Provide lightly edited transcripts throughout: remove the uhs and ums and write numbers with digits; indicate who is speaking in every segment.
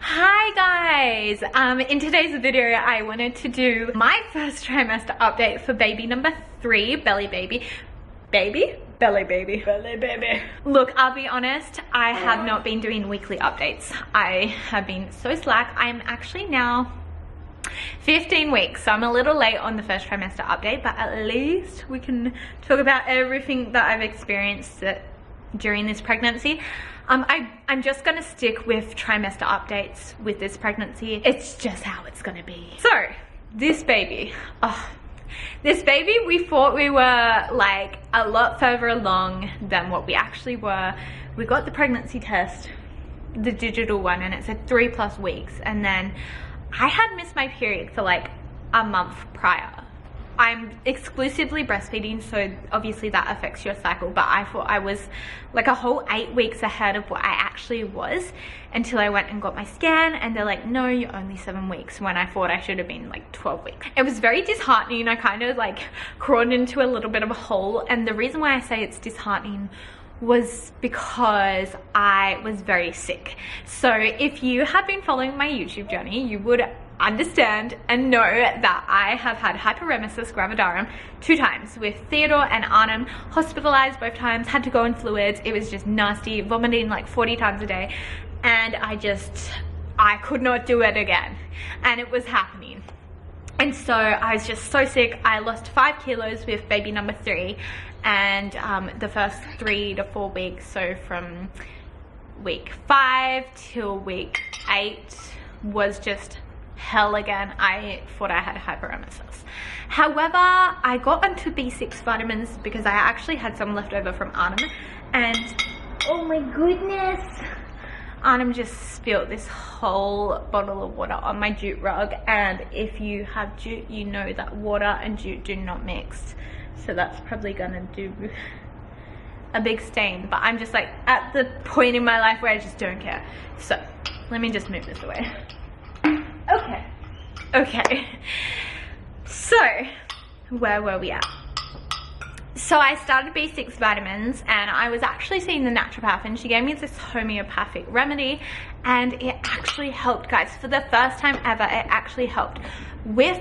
Speaker 1: Hi guys! In today's video I wanted to do my first trimester update for baby number 3, belly baby. Belly baby. Look, I'll be honest, I have not been doing weekly updates. I have been so slack. I'm actually now 15 weeks, so I'm a little late on the first trimester update, but at least we can talk about everything that I've experienced during this pregnancy. I'm just gonna stick with trimester updates with this pregnancy. It's just how it's gonna be. So this baby, we thought we were like a lot further along than what we actually were. We got the pregnancy test, the digital one, and it said 3+ weeks, and then I had missed my period for like a month prior. I'm exclusively breastfeeding, so obviously that affects your cycle, but I thought I was like a whole 8 weeks ahead of what I actually was until I went and got my scan, and they're like, no, you're only 7 weeks, when I thought I should have been like 12 weeks. It was very disheartening. I kind of like crawled into a little bit of a hole, and the reason why I say it's disheartening was because I was very sick. So if you have been following my YouTube journey, you would understand and know that I have had hyperemesis gravidarum 2 times with Theodore and Arnhem, hospitalized both times, had to go in fluids. It was just nasty, vomiting like 40 times a day, and I could not do it again, and it was happening. And so I was just so sick. I lost 5 kilos with baby number 3, and the first 3 to 4 weeks, so from week 5 till week 8 was just hell again. I thought I had hyperemesis. However, I got onto B6 vitamins because I actually had some left over from Arnhem, and oh my goodness, Arnhem just spilled this whole bottle of water on my jute rug, and if you have jute, you know that water and jute do not mix, so that's probably gonna do a big stain. But I'm just like at the point in my life where I just don't care. So let me just move this away. Okay, so where were we at? So I started B6 vitamins, and I was actually seeing the naturopath, and she gave me this homeopathic remedy, and it actually helped, guys. For the first time ever, it actually helped. With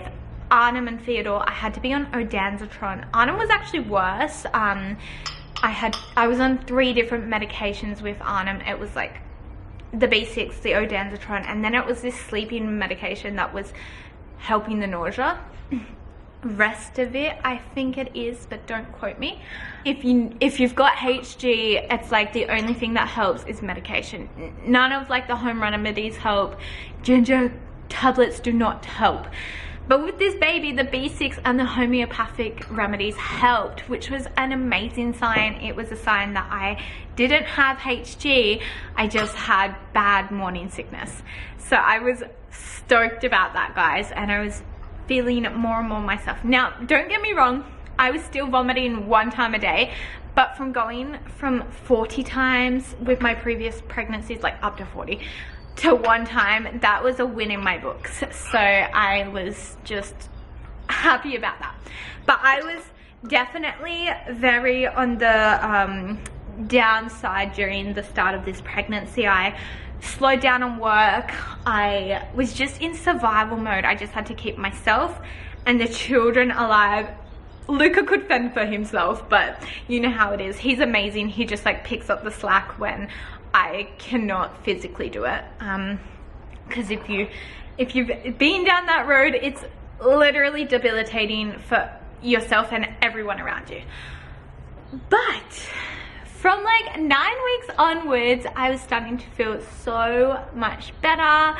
Speaker 1: Arnhem and Theodore, I had to be on ondansetron. Arnhem was actually worse. I was on 3 different medications with Arnhem. It was like the B6, the ondansetron, and then it was this sleeping medication that was helping the nausea. Rest of it, I think it is, but don't quote me. If you've got HG, it's like the only thing that helps is medication. None of like the home remedies help. Ginger tablets do not help. But with this baby, the B6 and the homeopathic remedies helped, which was an amazing sign. It was a sign that I didn't have HG, I just had bad morning sickness. So I was stoked about that, guys, and I was feeling more and more myself. Now, don't get me wrong, I was still vomiting 1 time a day, but from going from 40 times with my previous pregnancies, like up to 40, to 1 time, that was a win in my books. So I was just happy about that. But I was definitely very on the downside during the start of this pregnancy. I slowed down on work. I was just in survival mode. I just had to keep myself and the children alive. Luca could fend for himself, but you know how it is. He's amazing. He just like picks up the slack when I cannot physically do it. Because if you've been down that road, it's literally debilitating for yourself and everyone around you. But from like 9 weeks onwards, I was starting to feel so much better.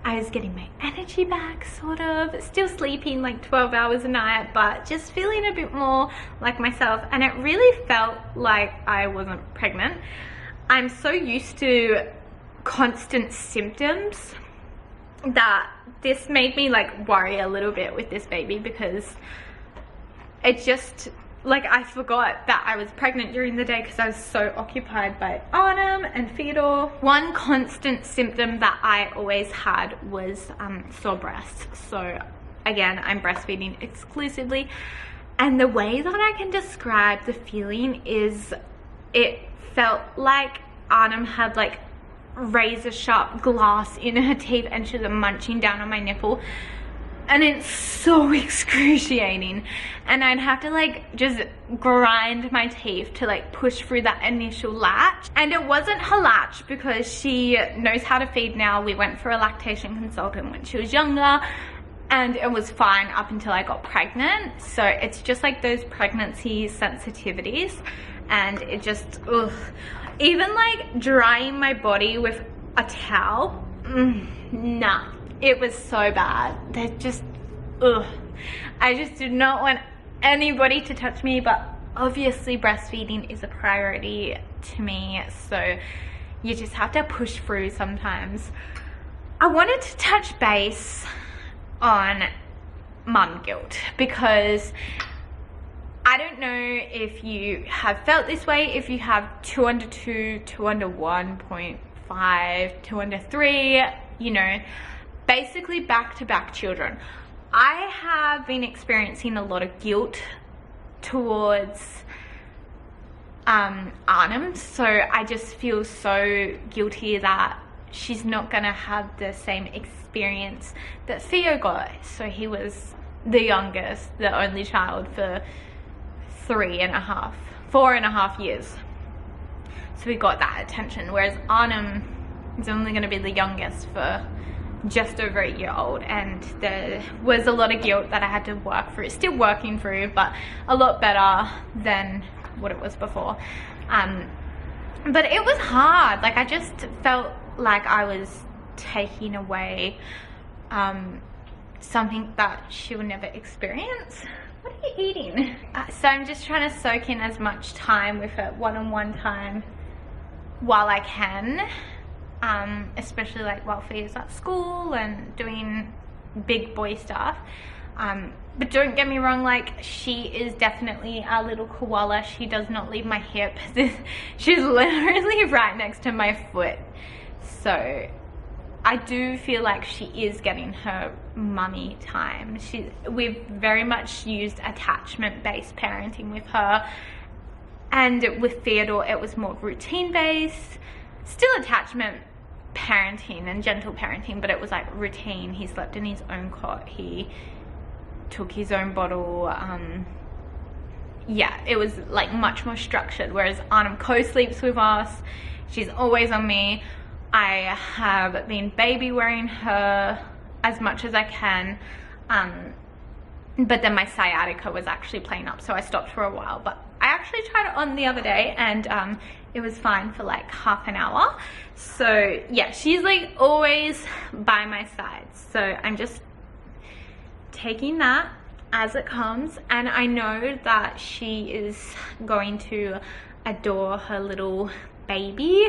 Speaker 1: I was getting my energy back, sort of. Still sleeping like 12 hours a night, but just feeling a bit more like myself. And it really felt like I wasn't pregnant. I'm so used to constant symptoms that this made me like worry a little bit with this baby, because it just, like, I forgot that I was pregnant during the day because I was so occupied by Arnhem and Theodore. One constant symptom that I always had was sore breasts. So again, I'm breastfeeding exclusively, and the way that I can describe the feeling is it felt like Arnhem had like razor sharp glass in her teeth and she was munching down on my nipple. And it's so excruciating, and I'd have to like just grind my teeth to like push through that initial latch. And it wasn't her latch, because she knows how to feed now. We went for a lactation consultant when she was younger, and it was fine up until I got pregnant. So it's just like those pregnancy sensitivities, and it just, ugh. Even like drying my body with a towel, nah. It was so bad. They're just, ugh. I just did not want anybody to touch me, but obviously breastfeeding is a priority to me, so you just have to push through sometimes. I wanted to touch base on mum guilt, because I don't know if you have felt this way, if you have 2 under 2, 2 under 1.5, 2 under 3, you know, basically back-to-back children. I have been experiencing a lot of guilt towards Arnhem, so I just feel so guilty that she's not gonna have the same experience that Theo got. So he was the youngest, the only child for 4.5 years, so we got that attention, whereas Arnhem is only going to be the youngest for just over a year old. And there was a lot of guilt that I had to work through, still working through, but a lot better than what it was before. But it was hard. Like, I just felt like I was taking away something that she would never experience. What are you eating? So I'm just trying to soak in as much time with her, one-on-one time, while I can. Especially like while Thea's at school and doing big boy stuff. But don't get me wrong, like, she is definitely our little koala. She does not leave my hip. She's literally right next to my foot. So I do feel like she is getting her mummy time. We've very much used attachment-based parenting with her. And with Theodore, it was more routine-based. Still attachment parenting and gentle parenting, but it was like routine. He slept in his own cot, he took his own bottle. Yeah, it was like much more structured, whereas Arnhem co-sleeps with us. She's always on me. I have been baby wearing her as much as I can, but then my sciatica was actually playing up, so I stopped for a while. But I actually tried it on the other day, and it was fine for like half an hour. So yeah, she's like always by my side. So I'm just taking that as it comes, and I know that she is going to adore her little baby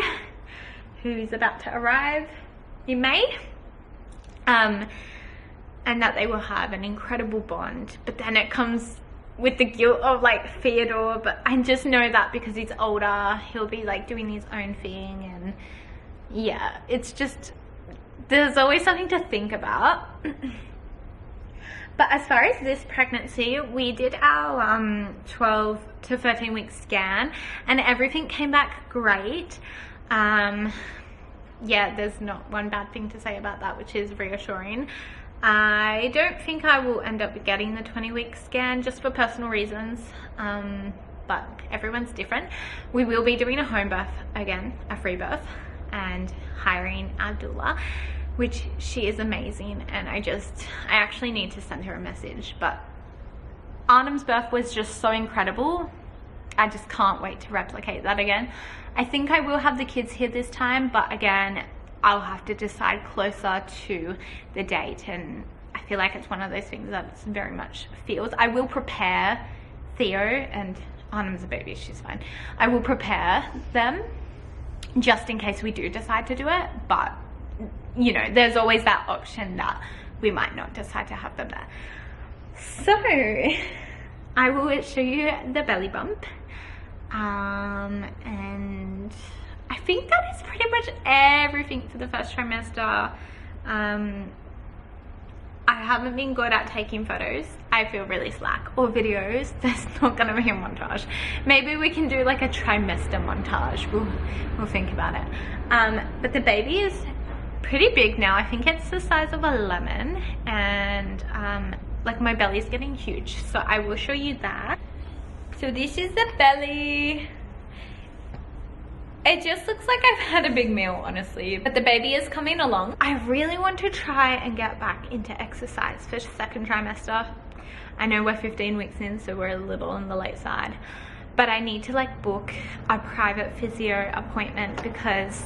Speaker 1: who's about to arrive in May, and that they will have an incredible bond. But then it comes with the guilt of like Theodore, but I just know that because he's older, he'll be like doing his own thing. And yeah, it's just, there's always something to think about. But as far as this pregnancy, we did our 12 to 13 week scan, and everything came back great. Yeah, there's not one bad thing to say about that, which is reassuring. I don't think I will end up getting the 20-week scan, just for personal reasons, but everyone's different. We will be doing a home birth again, a free birth, and hiring a doula, which she is amazing. And I actually need to send her a message. But Arnhem's birth was just so incredible. I just can't wait to replicate that again. I think I will have the kids here this time, but again, I'll have to decide closer to the date. And I feel like it's one of those things that's very much feels. I will prepare Theo, and Arnhem's a baby, she's fine. I will prepare them just in case we do decide to do it. But you know, there's always that option that we might not decide to have them there. So I will show you the belly bump. And I think that is pretty much everything for the first trimester. I haven't been good at taking photos. I feel really slack, or videos, there's not gonna be a montage. Maybe we can do like a trimester montage. We'll think about it. But the baby is pretty big now. I think it's the size of a lemon, and like my belly is getting huge, so I will show you that. So this is the belly. It just looks like I've had a big meal, honestly, but the baby is coming along. I really want to try and get back into exercise for second trimester. I know we're 15 weeks in, so we're a little on the late side, but I need to like book a private physio appointment because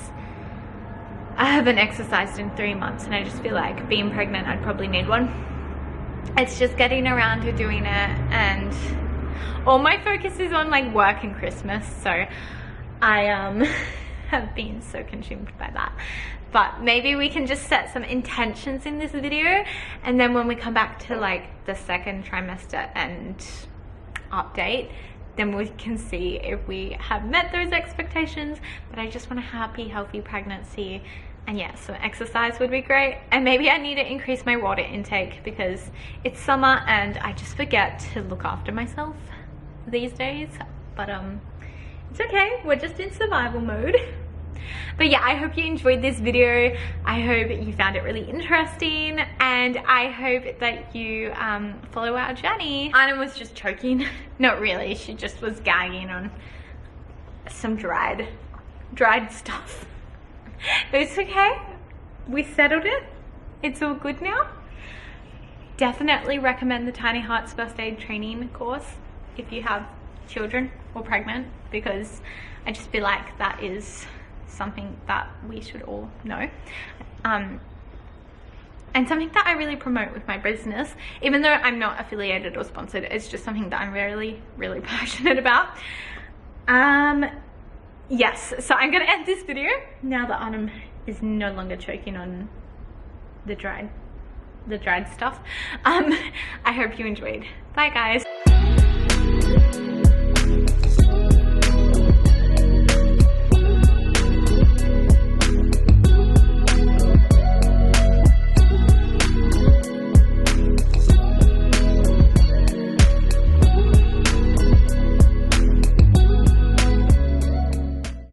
Speaker 1: I haven't exercised in 3 months, and I just feel like being pregnant, I'd probably need one. It's just getting around to doing it, and all my focus is on like work and Christmas, so I have been so consumed by that. But maybe we can just set some intentions in this video, and then when we come back to like the second trimester and update, then we can see if we have met those expectations. But I just want a happy, healthy pregnancy, and yeah, so exercise would be great. And maybe I need to increase my water intake because it's summer and I just forget to look after myself these days. But it's okay, we're just in survival mode. But yeah, I hope you enjoyed this video. I hope you found it really interesting, and I hope that you follow our journey. Anna was just choking. Not really, she just was gagging on some dried stuff. But it's okay, we settled it. It's all good now. Definitely recommend the Tiny Hearts First Aid Training course if you have children or pregnant, because I just feel like that is something that we should all know, and something that I really promote with my business, even though I'm not affiliated or sponsored. It's just something that I'm really passionate about. Yes, so I'm gonna end this video now that Anam is no longer choking on the dried stuff. I hope you enjoyed. Bye guys.